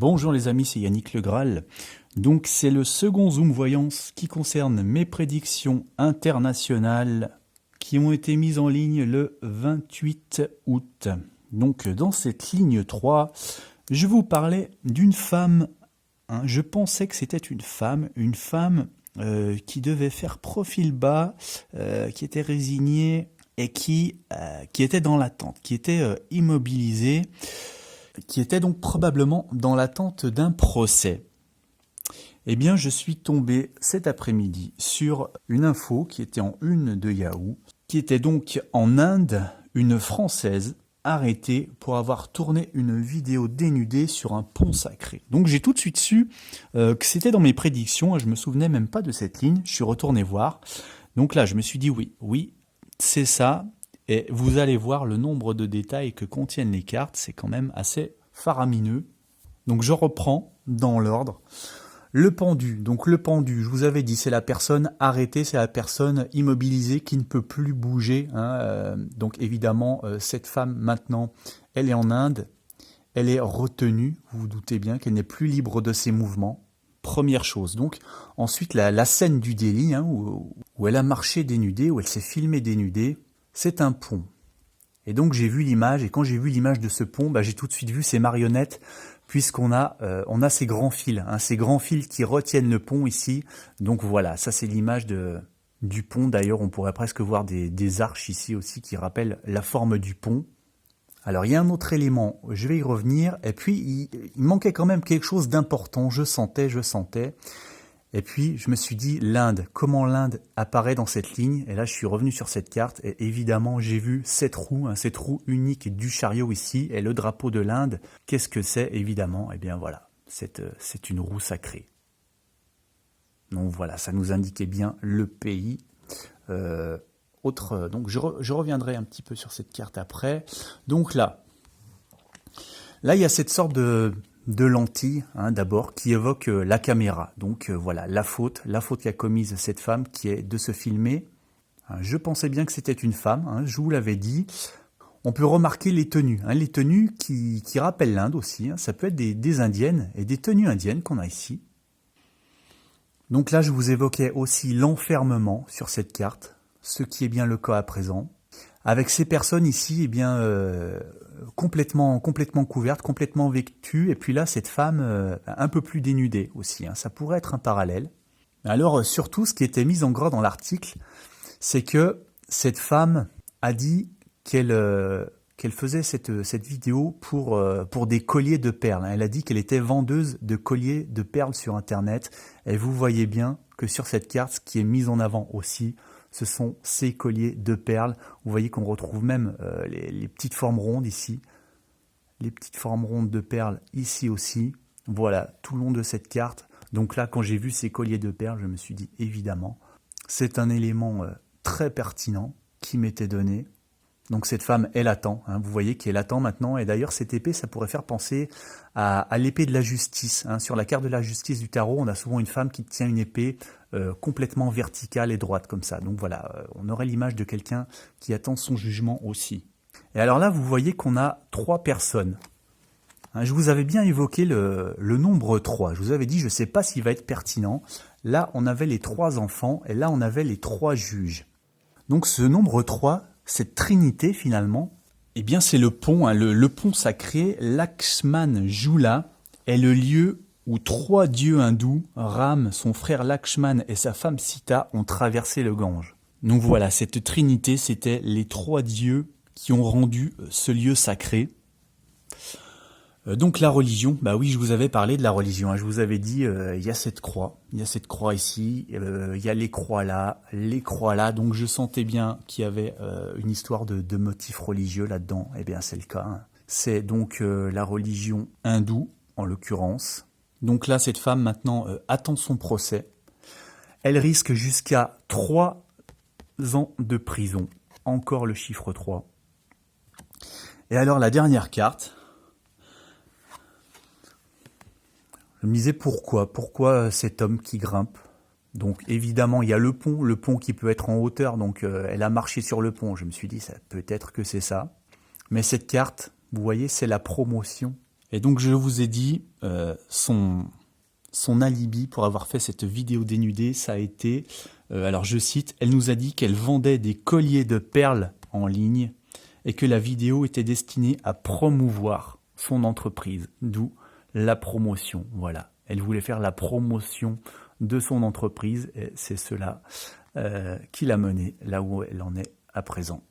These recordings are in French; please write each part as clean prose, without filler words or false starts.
Bonjour les amis, c'est Yannick Le Graal. Donc c'est le second Zoom Voyance qui concerne mes prédictions internationales qui ont été mises en ligne le 28 août. Donc dans cette ligne 3, je vous parlais d'une femme. Je pensais que c'était une femme qui devait faire profil bas, qui était résignée et qui était dans l'attente, qui était immobilisée, qui était donc probablement dans l'attente d'un procès. Eh bien, je suis tombé cet après-midi sur une info qui était en une de Yahoo, qui était donc en Inde, une Française arrêtée pour avoir tourné une vidéo dénudée sur un pont sacré. Donc j'ai tout de suite su que c'était dans mes prédictions, et je me souvenais même pas de cette ligne, je suis retourné voir. Donc là, je me suis dit oui, c'est ça. Et vous allez voir le nombre de détails que contiennent les cartes, c'est quand même assez faramineux. Donc je reprends dans l'ordre. Le pendu, donc le pendu, je vous avais dit, c'est la personne arrêtée, c'est la personne immobilisée qui ne peut plus bouger. Donc évidemment, cette femme maintenant, elle est en Inde, elle est retenue, vous vous doutez bien qu'elle n'est plus libre de ses mouvements. Première chose. Donc ensuite, la scène du délit, où elle a marché dénudée, où elle s'est filmée dénudée, c'est un pont. Et donc j'ai vu l'image, et quand j'ai vu l'image de ce pont, j'ai tout de suite vu ces marionnettes, puisqu'on a ces grands fils qui retiennent le pont ici. Donc voilà, ça c'est l'image du pont. D'ailleurs, on pourrait presque voir des arches ici aussi qui rappellent la forme du pont. Alors il y a un autre élément, je vais y revenir, et puis il manquait quand même quelque chose d'important, je sentais. Et puis, je me suis dit, l'Inde, comment l'Inde apparaît dans cette ligne? Et là, je suis revenu sur cette carte, et évidemment, j'ai vu cette roue unique du chariot ici, et le drapeau de l'Inde. Qu'est-ce que c'est, évidemment? Eh bien, voilà, c'est une roue sacrée. Donc voilà, ça nous indiquait bien le pays. Donc je reviendrai un petit peu sur cette carte après. Donc là, il y a cette sorte de lentille, d'abord, qui évoque la caméra. Donc voilà, la faute qu'a commise cette femme, qui est de se filmer. Je pensais bien que c'était une femme, je vous l'avais dit. On peut remarquer les tenues, les tenues qui rappellent l'Inde aussi. Ça peut être des indiennes, et des tenues indiennes qu'on a ici. Donc là, je vous évoquais aussi l'enfermement sur cette carte, ce qui est bien le cas à présent. Avec ces personnes ici, complètement couvertes, complètement vêtues, et puis là, cette femme un peu plus dénudée aussi. Ça pourrait être un parallèle. Alors, surtout, ce qui était mis en gras dans l'article, c'est que cette femme a dit qu'elle faisait cette vidéo pour des colliers de perles. Elle a dit qu'elle était vendeuse de colliers de perles sur Internet. Et vous voyez bien que sur cette carte, ce qui est mis en avant aussi, ce sont ces colliers de perles. Vous voyez qu'on retrouve même les petites formes rondes ici. Les petites formes rondes de perles ici aussi. Voilà, tout le long de cette carte. Donc là, quand j'ai vu ces colliers de perles, je me suis dit, évidemment, c'est un élément très pertinent qui m'était donné. Donc cette femme, elle attend. Vous voyez qu'elle attend maintenant. Et d'ailleurs, cette épée, ça pourrait faire penser à l'épée de la justice. Sur la carte de la justice du tarot, on a souvent une femme qui tient une épée complètement verticale et droite comme ça. Donc voilà, on aurait l'image de quelqu'un qui attend son jugement aussi. Et alors là, vous voyez qu'on a 3 personnes. Je vous avais bien évoqué le nombre 3. Je vous avais dit, je ne sais pas s'il va être pertinent. Là, on avait les 3 enfants, et là, on avait les 3 juges. Donc ce nombre 3, cette trinité finalement, eh bien c'est le pont, le pont sacré. Lakshman Jhula est le lieu où 3 dieux hindous, Ram, son frère Lakshman et sa femme Sita, ont traversé le Gange. Donc voilà, cette trinité, c'était les 3 dieux qui ont rendu ce lieu sacré. Donc la religion, oui, je vous avais parlé de la religion. Je vous avais dit, il y a cette croix ici, il y a les croix là. Donc je sentais bien qu'il y avait une histoire de motifs religieux là-dedans. Eh bien c'est le cas. C'est donc la religion hindoue en l'occurrence. Donc là, cette femme maintenant attend son procès. Elle risque jusqu'à 3 ans de prison. Encore le chiffre 3. Et alors la dernière carte. Je me disais pourquoi cet homme qui grimpe? Donc évidemment, il y a le pont qui peut être en hauteur, donc elle a marché sur le pont. Je me suis dit, ça peut-être que c'est ça. Mais cette carte, vous voyez, c'est la promotion Et donc je vous ai dit, son alibi pour avoir fait cette vidéo dénudée, ça a été, alors je cite, elle nous a dit qu'elle vendait des colliers de perles en ligne et que la vidéo était destinée à promouvoir son entreprise, d'où la promotion. Voilà, elle voulait faire la promotion de son entreprise et c'est cela qui l'a menée là où elle en est à présent.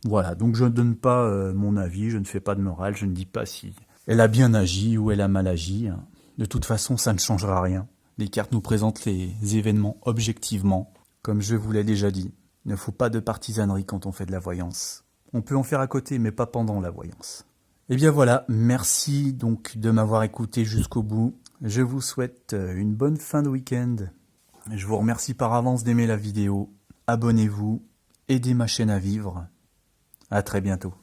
Voilà, donc je ne donne pas mon avis, je ne fais pas de morale, je ne dis pas si elle a bien agi ou elle a mal agi. Hein. De toute façon, ça ne changera rien. Les cartes nous présentent les événements objectivement. Comme je vous l'ai déjà dit, il ne faut pas de partisanerie quand on fait de la voyance. On peut en faire à côté, mais pas pendant la voyance. Et bien voilà, merci donc de m'avoir écouté jusqu'au bout. Je vous souhaite une bonne fin de week-end. Je vous remercie par avance d'aimer la vidéo. Abonnez-vous, aidez ma chaîne à vivre. À très bientôt.